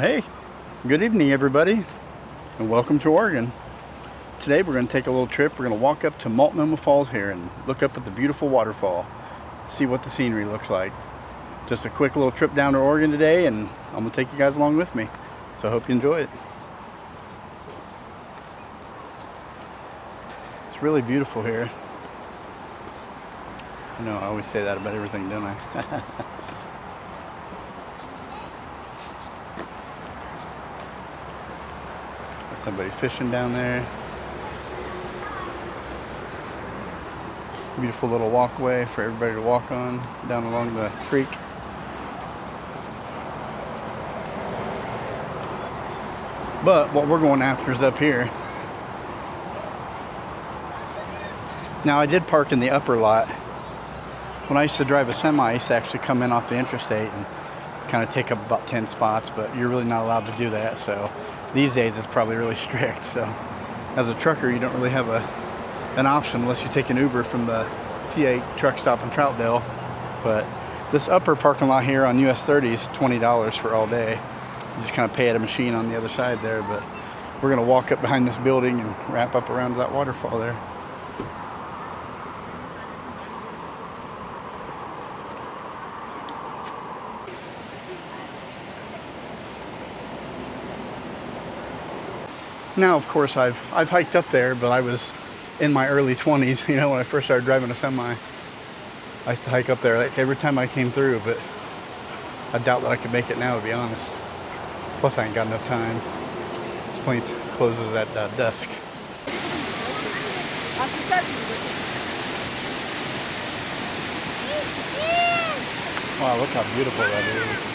Hey, good evening everybody, and welcome to Oregon. Today we're going to take a little trip. We're going to walk up to Multnomah Falls here and look up at the beautiful waterfall, see what the scenery looks like. Just a quick little trip down to Oregon today, and I'm going to take you guys along with me. So I hope you enjoy it. It's really beautiful here. I know I always say that about everything, don't I? Somebody fishing down there. Beautiful little walkway for everybody to walk on down along the creek. But what we're going after is up here. Now I did park in the upper lot. When I used to drive a semi, I used to actually come in off the interstate and kind of take up about 10 spots, but you're really not allowed to do that. So these days it's probably really strict. So as a trucker, you don't really have an option unless you take an Uber from the T8 truck stop in Troutdale. But this upper parking lot here on US 30 is $20 for all day. You just kind of pay at a machine on the other side there. But we're gonna walk up behind this building and wrap up around that waterfall there. Now, of course, I've hiked up there, but I was in my early 20s, you know, when I first started driving a semi. I used to hike up there like every time I came through, but I doubt that I could make it now, to be honest. Plus, I ain't got enough time. This place closes at dusk. Wow, look how beautiful that is.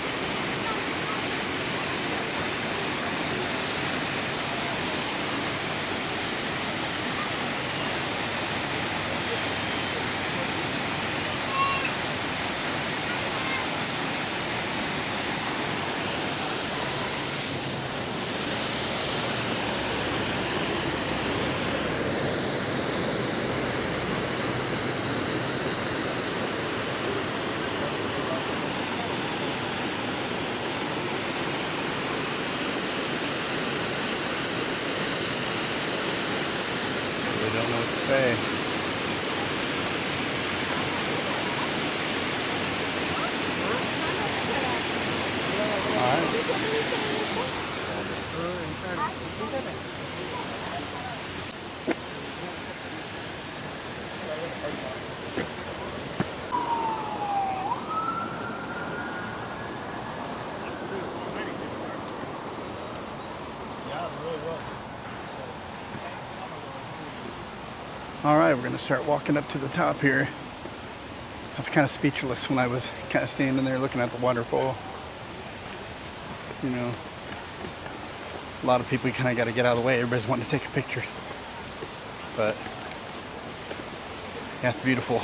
Don't know what to say. All right. All right, we're gonna start walking up to the top here. I was kind of speechless when I was kind of standing there looking at the waterfall. You know, a lot of people kind of got to get out of the way. Everybody's wanting to take a picture. But yeah, it's beautiful.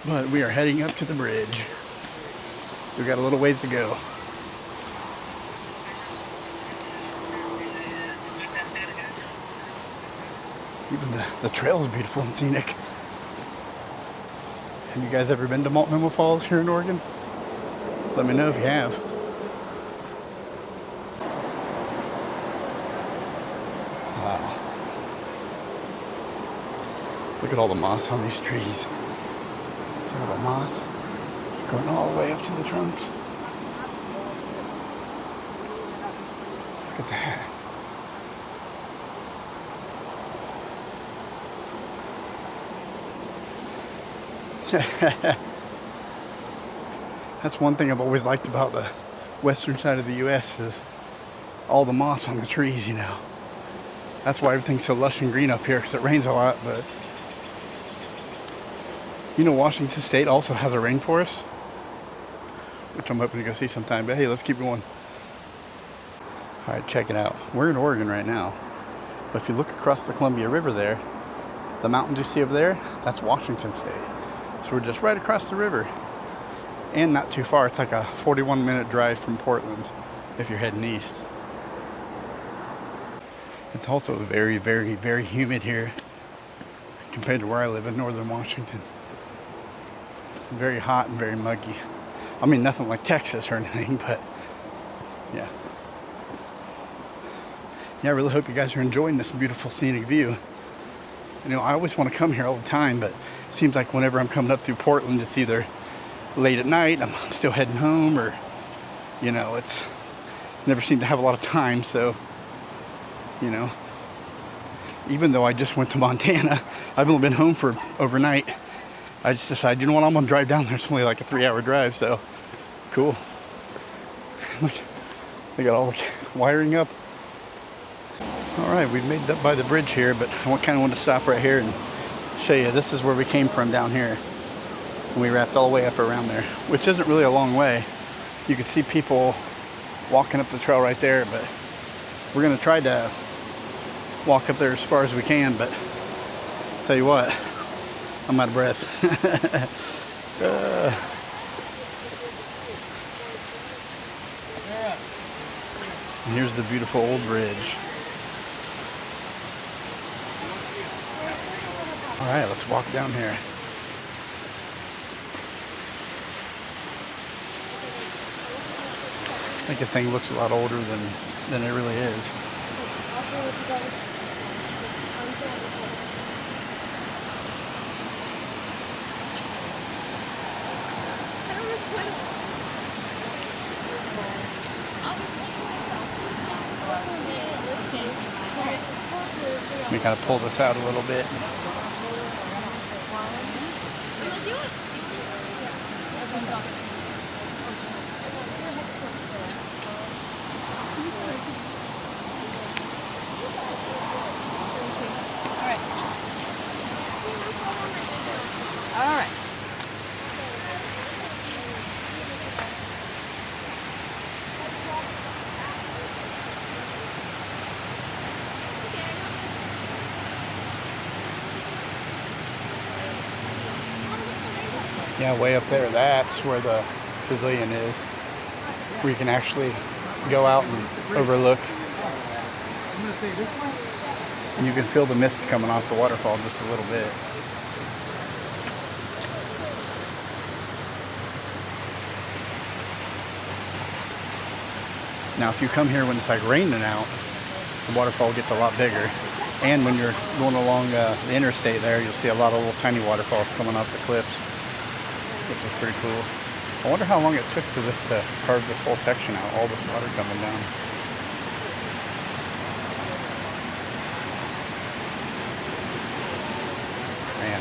But we are heading up to the bridge. So we got a little ways to go. Even the trail is beautiful and scenic. Have you guys ever been to Multnomah Falls here in Oregon? Let me know if you have. Wow. Look at all the moss on these trees. See all the moss going all the way up to the trunks. Look at that. That's one thing I've always liked about the western side of the US is all the moss on the trees, you know. That's why everything's so lush and green up here, because it rains a lot. But you know, Washington State also has a rainforest, which I'm hoping to go see sometime. But hey, let's keep going. All right, check it out. We're in Oregon right now, but if you look across the Columbia River there, the mountains you see over there, that's Washington State. So we're just right across the river, and not too far. It's like a 41-minute drive from Portland if you're heading east. It's also very, very, very humid here compared to where I live in northern Washington. very hot and very muggy. I mean, nothing like Texas or anything, but yeah. Yeah, I really hope you guys are enjoying this beautiful scenic view. You know, I always want to come here all the time, but it seems like whenever I'm coming up through Portland, it's either late at night, I'm still heading home, or, you know, it's never seemed to have a lot of time. So, you know, even though I just went to Montana, I've only been home for overnight. I just decided, you know what, I'm gonna drive down there. It's only like a 3-hour drive, so cool. Look, they got all the wiring up. All right, we've made it up by the bridge here, but I kind of want to stop right here and show you. This is where we came from down here. And we wrapped all the way up around there, which isn't really a long way. You can see people walking up the trail right there, but we're gonna try to walk up there as far as we can, but tell you what, I'm out of breath. And here's the beautiful old bridge. All right, let's walk down here. I think this thing looks a lot older than it really is. We kind of pull this out a little bit. All right. Yeah, way up there, that's where the pavilion is, where you can actually go out and overlook. And you can feel the mist coming off the waterfall just a little bit. Now, if you come here when it's like raining out, the waterfall gets a lot bigger. And when you're going along the interstate there, you'll see a lot of little tiny waterfalls coming off the cliffs, which is pretty cool. I wonder how long it took for this to carve this whole section out, all this water coming down. Man.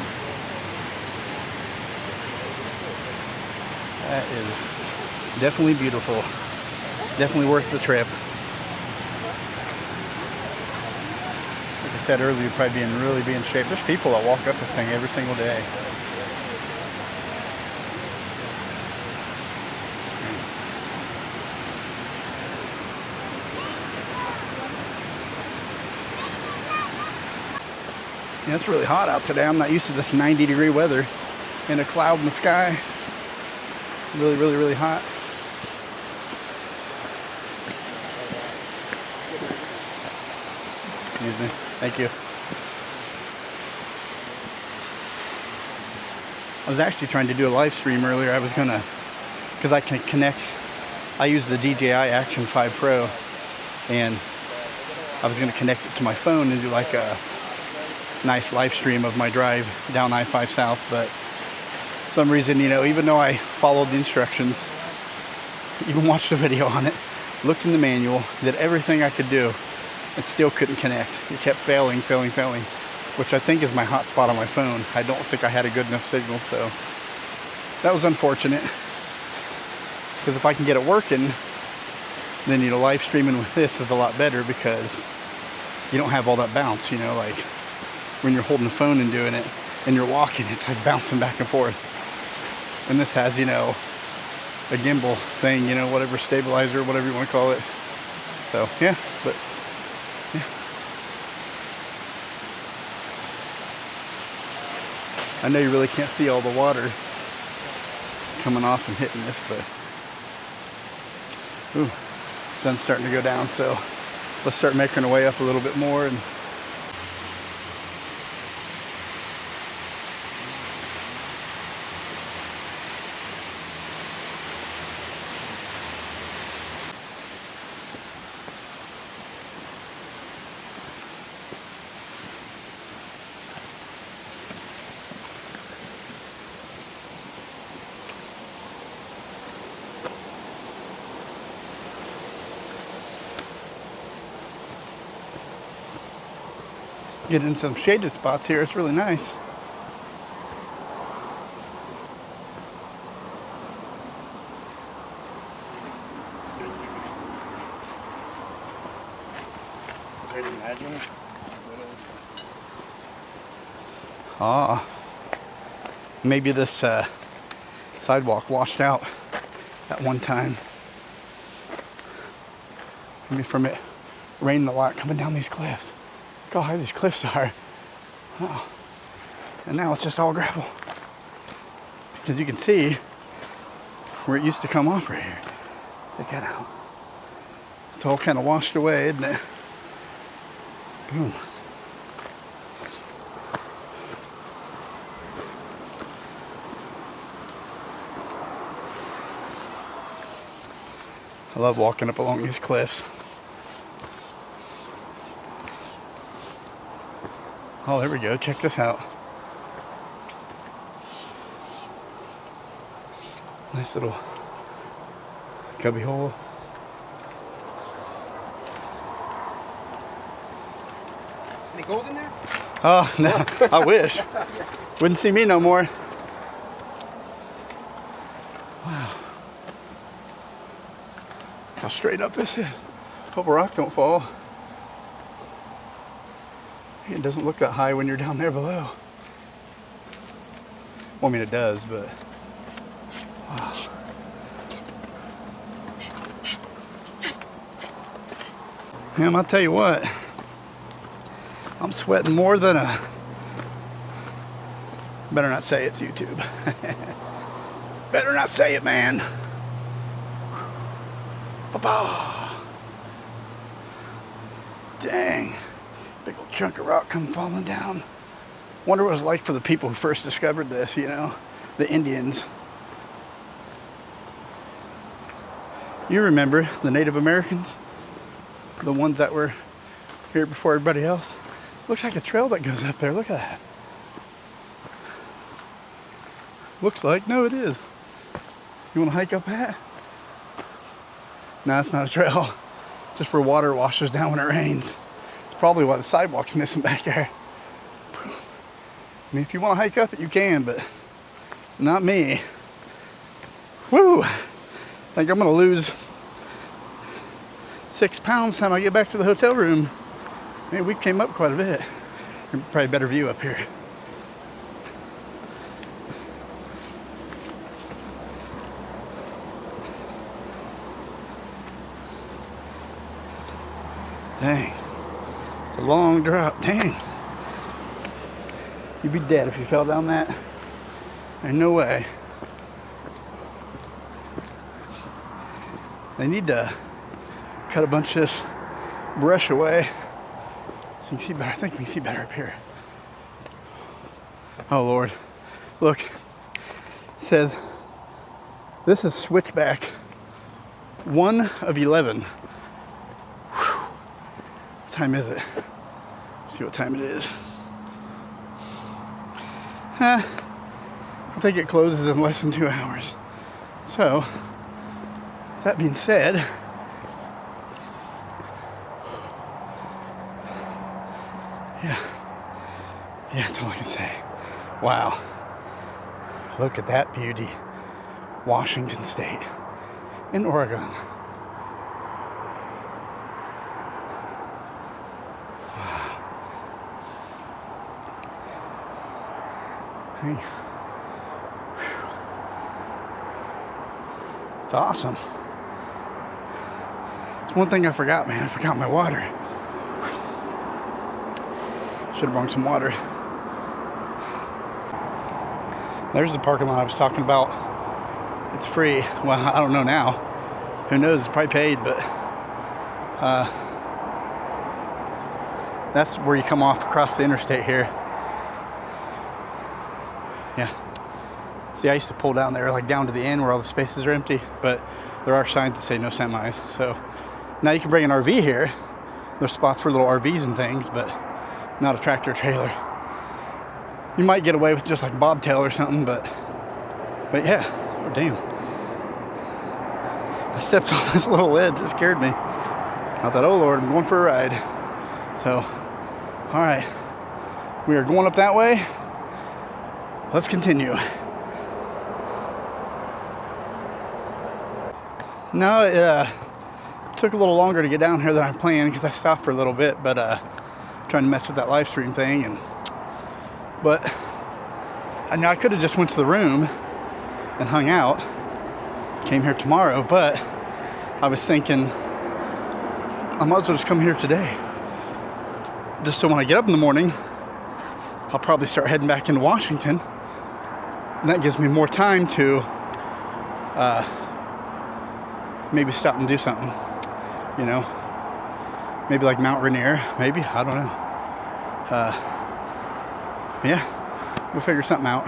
That is definitely beautiful. Definitely worth the trip. Like I said earlier, you'd probably really be in shape. There's people that walk up this thing every single day. Yeah, it's really hot out today. I'm not used to this 90-degree weather and a cloud in the sky. Really, really, really hot. Excuse me. Thank you. I was actually trying to do a live stream earlier. I was gonna, because I can connect. I use the DJI Action 5 Pro, and I was gonna connect it to my phone and do like a nice live stream of my drive down I-5 South, but for some reason, you know, even though I followed the instructions, even watched a video on it, looked in the manual, did everything I could do, it still couldn't connect. It kept failing, which I think is my hotspot on my phone. I don't think I had a good enough signal, so that was unfortunate. Because if I can get it working, then, you know, live streaming with this is a lot better because you don't have all that bounce, you know, like when you're holding the phone and doing it and you're walking, it's like bouncing back and forth. And this has, you know, a gimbal thing, you know, whatever, stabilizer, whatever you want to call it. So, yeah, but, yeah. I know you really can't see all the water coming off and hitting this, but, ooh, sun's starting to go down, so let's start making our way up a little bit more. And Get in some shaded spots here. It's really nice. Ah, maybe this sidewalk washed out at one time. Maybe from it raining a lot coming down these cliffs. Look how high these cliffs are. Oh. And now it's just all gravel. Because you can see where it used to come off right here. Check that out. It's all kind of washed away, isn't it? Boom. I love walking up along these cliffs. Oh, there we go. Check this out. Nice little cubby hole. Any gold in there? Oh, no. I wish. Wouldn't see me no more. Wow. How straight up this is. Hope a rock don't fall. It doesn't look that high when you're down there below. Well, I mean, it does, but wow. Man, I'll tell you what, I'm sweating more than a, better not say it's YouTube. Better not say it, man. Ba-ba. Dang. Big old chunk of rock come falling down. Wonder what it was like for the people who first discovered this, you know, the Indians. You remember the Native Americans? The ones that were here before everybody else? Looks like a trail that goes up there. Look at that. Looks like, no, it is. You want to hike up that? No, it's not a trail. It's just where water washes down when it rains. Probably why the sidewalk's missing back there. I mean, if you want to hike up it, you can, but not me. Woo! I think I'm gonna lose 6 pounds time I get back to the hotel room. Man, we came up quite a bit. Probably a better view up here. Dang. It's a long drop. Dang. You'd be dead if you fell down that. Ain't no way. They need to cut a bunch of this brush away so you can see better. I think we can see better up here. Oh Lord. Look. It says this is switchback 1 of 11. What time is it? See what time it is. I think it closes in less than 2 hours. So, that being said, yeah, that's all I can say. Wow. Look at that beauty. Washington State in Oregon. Hey. It's awesome. It's one thing I forgot, man. I forgot my water. Should have brought some water. There's the parking lot I was talking about. It's free. Well, I don't know now. Who knows? It's probably paid, but that's where you come off across the interstate here. Yeah. See, I used to pull down there, like down to the end where all the spaces are empty, but there are signs that say no semis. So now you can bring an RV here. There's spots for little RVs and things, but not a tractor trailer. You might get away with just like a bobtail or something, but yeah. Oh, damn. I stepped on this little ledge. It scared me. I thought, oh Lord, I'm going for a ride. So, all right. We are going up that way. Let's continue. No, it took a little longer to get down here than I planned because I stopped for a little bit, but trying to mess with that live stream thing. But I know I could have just went to the room and hung out, came here tomorrow, but I was thinking I might as well just come here today. Just so when I get up in the morning, I'll probably start heading back into Washington. And that gives me more time to maybe stop and do something, you know, maybe like Mount Rainier, maybe, I don't know. Yeah, we'll figure something out.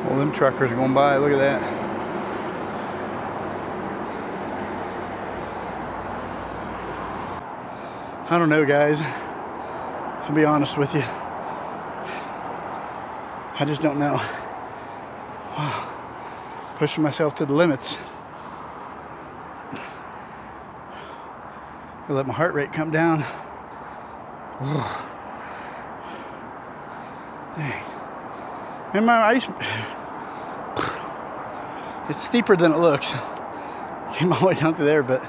Well, them truckers are going by. Look at that. I don't know, guys. I'll be honest with you. I just don't know. Wow. Pushing myself to the limits. I let my heart rate come down. Ugh. Dang. And my ice. It's steeper than it looks. Came all the way down to there, but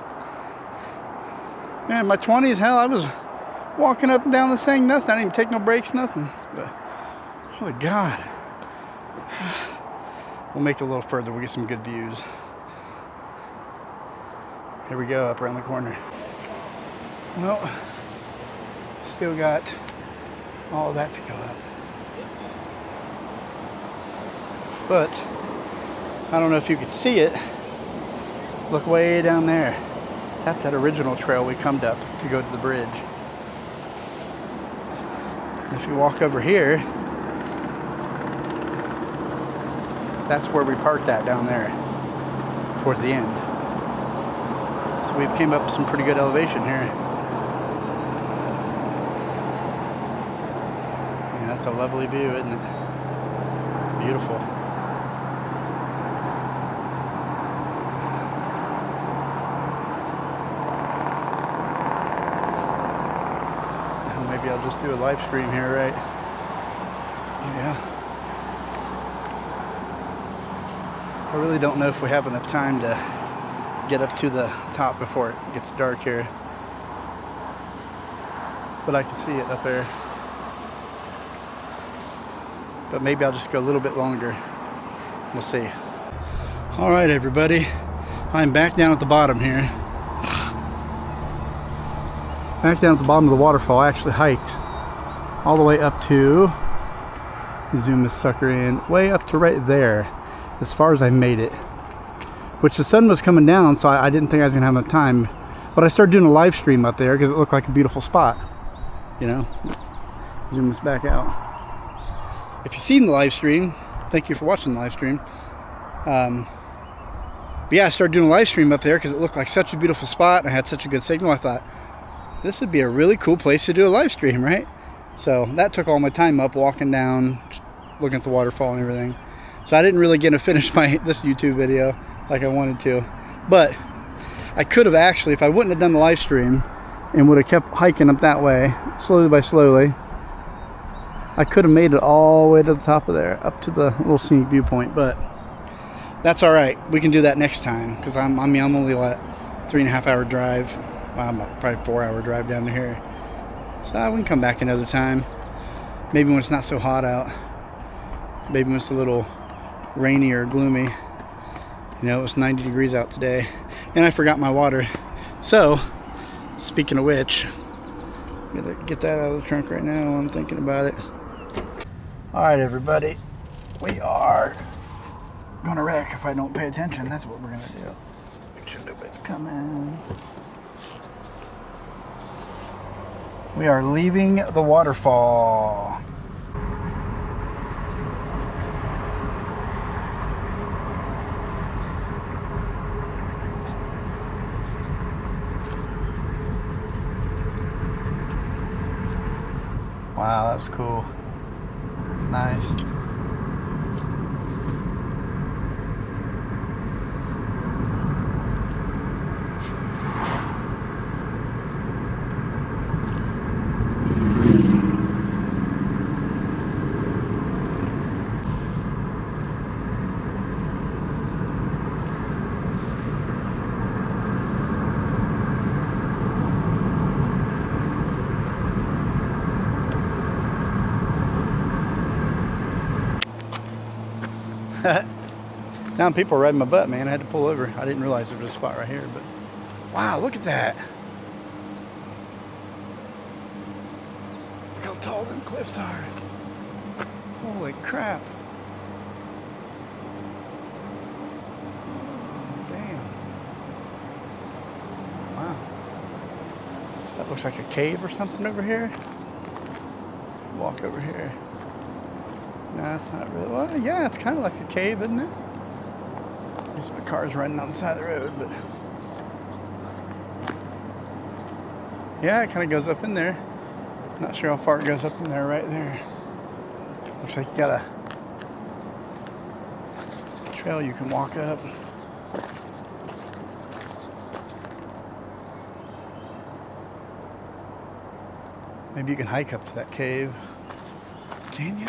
man, my 20s, hell, I was walking up and down this thing, nothing. I didn't even take no breaks, nothing. But oh my God. We'll make it a little further. We'll get some good views. Here we go, up around the corner. Well, still got all that to go up. But I don't know if you could see it. Look way down there. That's that original trail we come up to go to the bridge. If you walk over here, that's where we parked at down there, towards the end. So we've came up some pretty good elevation here. Yeah, that's a lovely view, isn't it? It's beautiful. Maybe I'll just do a live stream here, right? Yeah. I really don't know if we have enough time to get up to the top before it gets dark here. But I can see it up there. But maybe I'll just go a little bit longer. We'll see. All right, everybody. I'm back down at the bottom here. Back down at the bottom of the waterfall. I actually hiked all the way up to, zoom this sucker in, way up to right there, as far as I made it. Which the sun was coming down, so I didn't think I was gonna have enough time. But I started doing a live stream up there because it looked like a beautiful spot. You know, zoom this back out. If you've seen the live stream, thank you for watching the live stream. But yeah, I started doing a live stream up there because it looked like such a beautiful spot and I had such a good signal. I thought, this would be a really cool place to do a live stream, right? So that took all my time up, walking down, looking at the waterfall and everything. So I didn't really get to finish this YouTube video like I wanted to. But I could have actually, if I wouldn't have done the live stream and would have kept hiking up that way, slowly by slowly, I could have made it all the way to the top of there, up to the little scenic viewpoint. But that's all right. We can do that next time because I'm only, what, 3.5 hour drive. Well, probably 4 hour drive down to here. So we can come back another time. Maybe when it's not so hot out. Maybe when it's a little rainy or gloomy. You know, it was 90 degrees out today. And I forgot my water. So, speaking of which, I'm gonna get that out of the trunk right now while I'm thinking about it. Alright, everybody. We are gonna wreck if I don't pay attention. That's what we're gonna do. Make sure nobody's coming. We are leaving the waterfall. Wow, that was cool. It's nice. Now people are riding my butt, man. I had to pull over. I didn't realize there was a spot right here, but wow, look at that. Look how tall them cliffs are. Holy crap. Oh, damn. Wow. That looks like a cave or something over here. Walk over here. No, it's not really. Well, yeah, it's kind of like a cave, isn't it? I guess my car's running on the side of the road, but yeah, it kind of goes up in there. Not sure how far it goes up in there, right there. Looks like you got a trail you can walk up. Maybe you can hike up to that cave. Can you?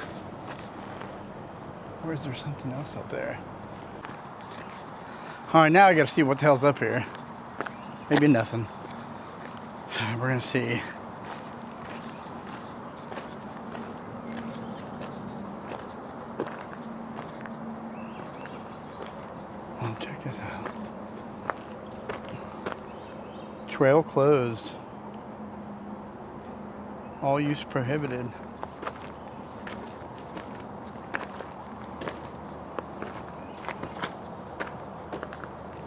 Or is there something else up there? All right, now I gotta see what the hell's up here. Maybe nothing. We're gonna see. Oh, check this out. Trail closed. All use prohibited.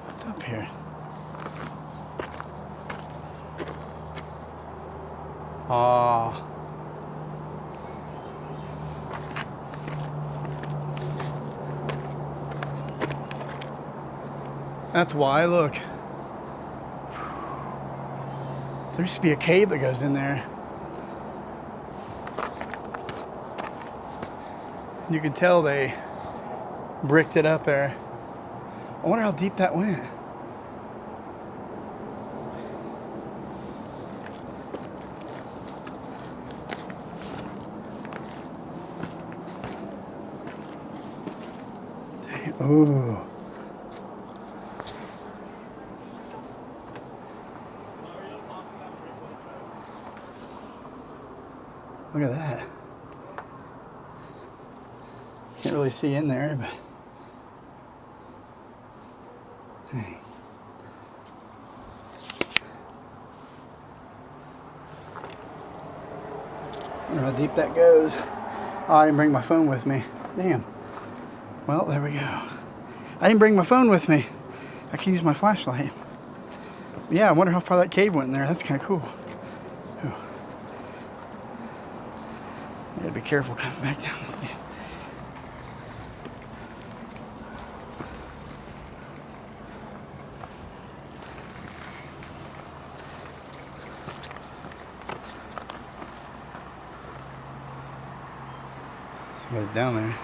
What's up here? Ah. That's why, look. There used to be a cave that goes in there. You can tell they bricked it up there. I wonder how deep that went. Ooh. Look at that. Can't really see in there, but hey. Wonder how deep that goes. Oh, I didn't bring my phone with me. Damn. Well, there we go. I didn't bring my phone with me. I can use my flashlight. Yeah, I wonder how far that cave went in there. That's kind of cool. Ooh. I gotta be careful coming back down this thing. Somebody's down there.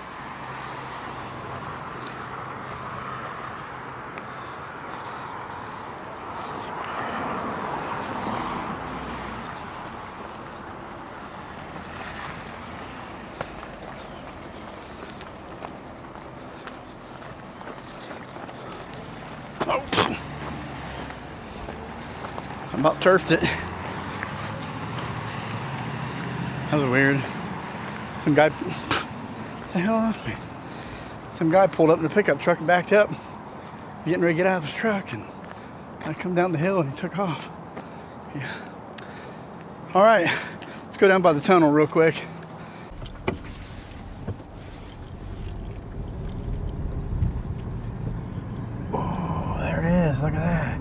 Oh. I about turfed it. That was weird. Some guy, what the hell off me? Some guy pulled up in the pickup truck and backed up, getting ready to get out of his truck, and I come down the hill and he took off. Yeah. All right, let's go down by the tunnel real quick. There it is, look at that.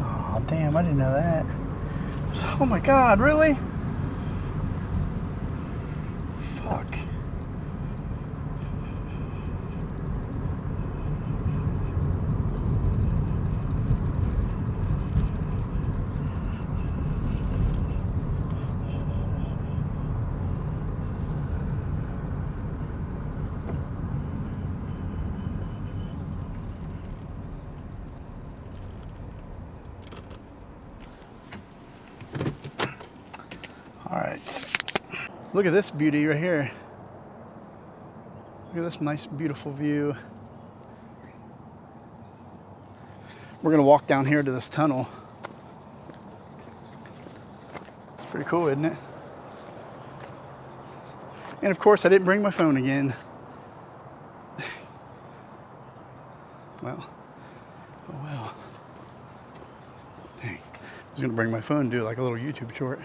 Oh, damn, I didn't know that. Oh my God, really? Fuck. All right. Look at this beauty right here. Look at this nice, beautiful view. We're gonna walk down here to this tunnel. It's pretty cool, isn't it? And of course, I didn't bring my phone again. Well, oh well. Dang, I was gonna bring my phone and do like a little YouTube short.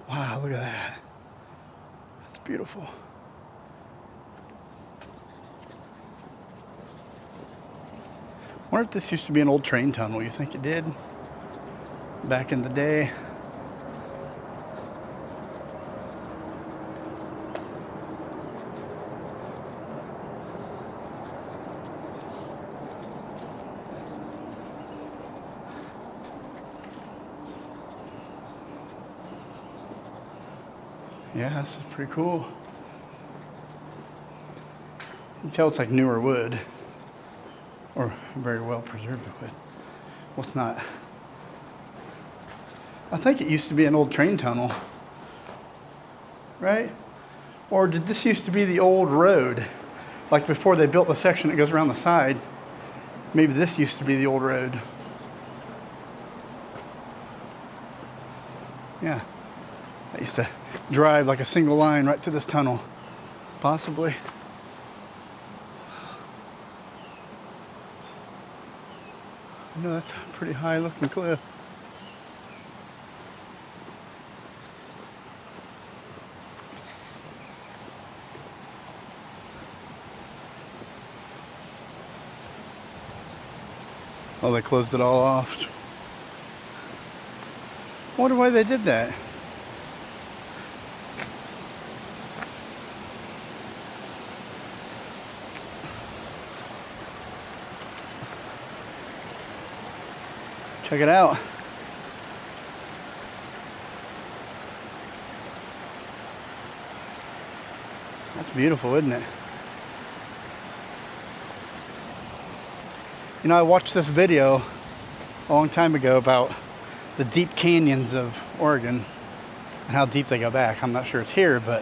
Wow, look at that. That's beautiful. I wonder if this used to be an old train tunnel. You think it did? Back in the day. Yeah, this is pretty cool. You can tell it's like newer wood, or very well preserved wood. Well, it's not. I think it used to be an old train tunnel, right? Or did this used to be the old road? Like before they built the section that goes around the side, maybe this used to be the old road. Yeah. I used to drive like a single line right to this tunnel, possibly. No, that's a pretty high looking cliff. Oh, they closed it all off. I wonder why they did that. Check it out. That's beautiful, isn't it? You know, I watched this video a long time ago about the deep canyons of Oregon and how deep they go back. I'm not sure it's here, but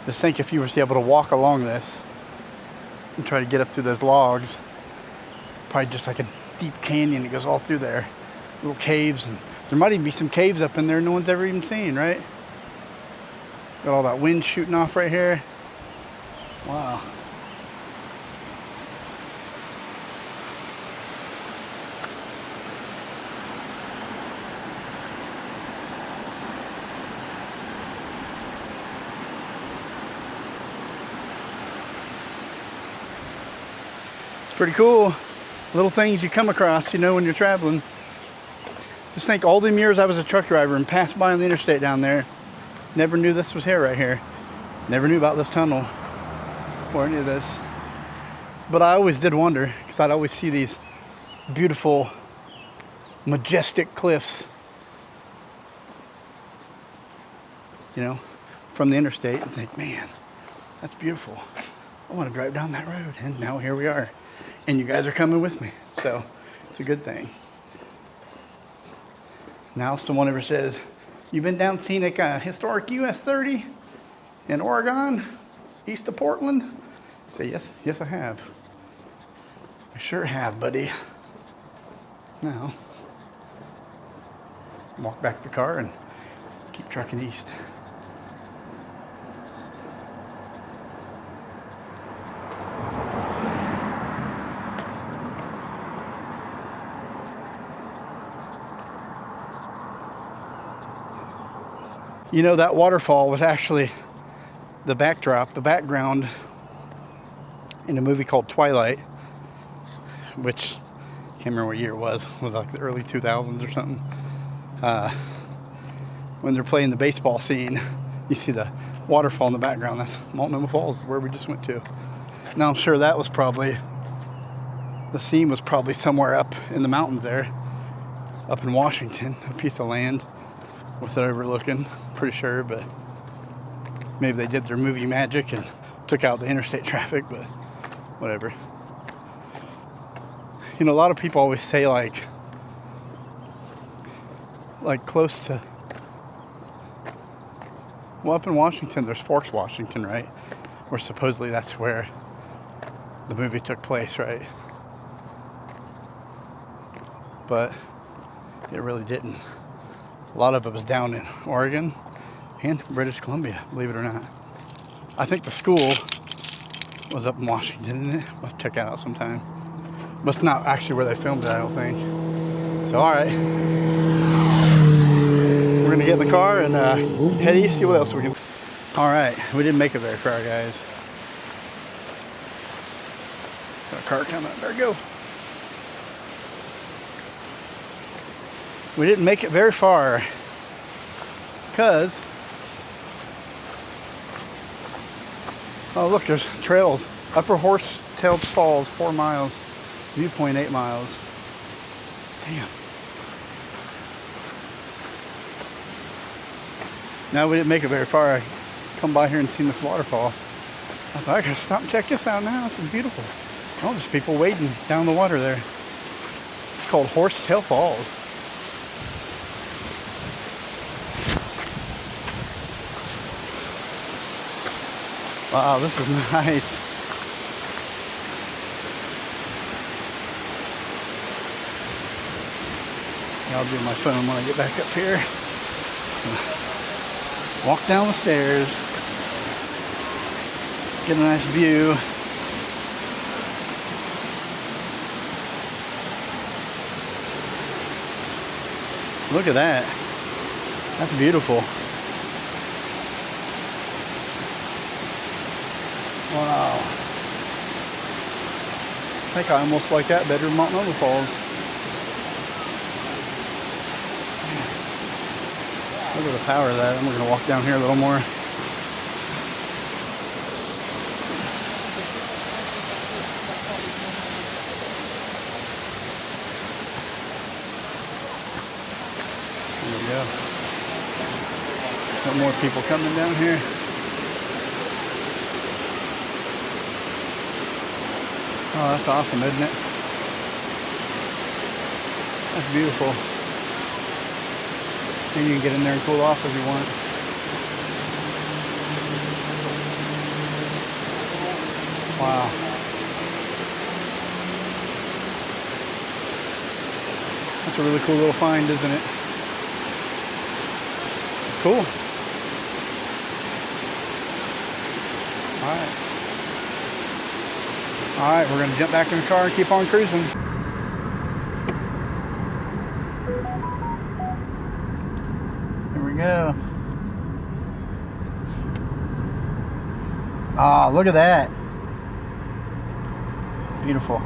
just think if you were able to walk along this and try to get up through those logs, probably just like a deep canyon that goes all through there. Little caves, and there might even be some caves up in there no one's ever even seen, right? Got all that wind shooting off right here. Wow. It's pretty cool. Little things you come across, you know, when you're traveling. Just think all them years I was a truck driver and passed by on the interstate down there. Never knew this was here right here. Never knew about this tunnel or any of this. But I always did wonder, because I'd always see these beautiful, majestic cliffs, you know, from the interstate and think, man, that's beautiful. I want to drive down that road. And now here we are. And you guys are coming with me. So it's a good thing. Now if someone ever says, you've been down scenic historic US 30 in Oregon, east of Portland? I say, yes I have. I sure have, buddy. Now, walk back to the car and keep trucking east. You know, that waterfall was actually the backdrop, the background in a movie called Twilight, which I can't remember what year it was like the early 2000s or something. When they're playing the baseball scene, you see the waterfall in the background. That's Multnomah Falls, where we just went to. Now I'm sure that was probably, the scene was probably somewhere up in the mountains there, up in Washington, a piece of land with it overlooking, pretty sure, but maybe they did their movie magic and took out the interstate traffic, but whatever. You know, a lot of people always say, like, like close to, well, up in Washington, there's Forks, Washington, right? Where supposedly that's where the movie took place, right? But it really didn't. A lot of it was down in Oregon and British Columbia, believe it or not. I think the school was up in Washington, didn't it? We'll check that out sometime. But it's not actually where they filmed it, I don't think. So, all right. We're gonna get in the car and head east, see what else we can. All right, we didn't make it very far, guys. Got a car coming, there we go. We didn't make it very far because, oh look, there's trails. Upper Horsetail Falls, 4 miles. Viewpoint, 8 miles. Damn. Now we didn't make it very far. I come by here and seen this waterfall. I thought I gotta stop and check this out now. This is beautiful. Oh, there's people wading down the water there. It's called Horsetail Falls. Wow, this is nice. I'll do my phone when I get back up here. Walk down the stairs. Get a nice view. Look at that. That's beautiful. Wow. I think I almost like that better than Multnomah Falls. Look at the power of that. And we're going to walk down here a little more. There we go. Got more people coming down here. Oh, that's awesome, isn't it? That's beautiful. And you can get in there and cool off if you want. Wow. That's a really cool little find, isn't it? Cool. Alright. Alright, we're going to jump back in the car and keep on cruising. Here we go. Ah, look at that. Beautiful.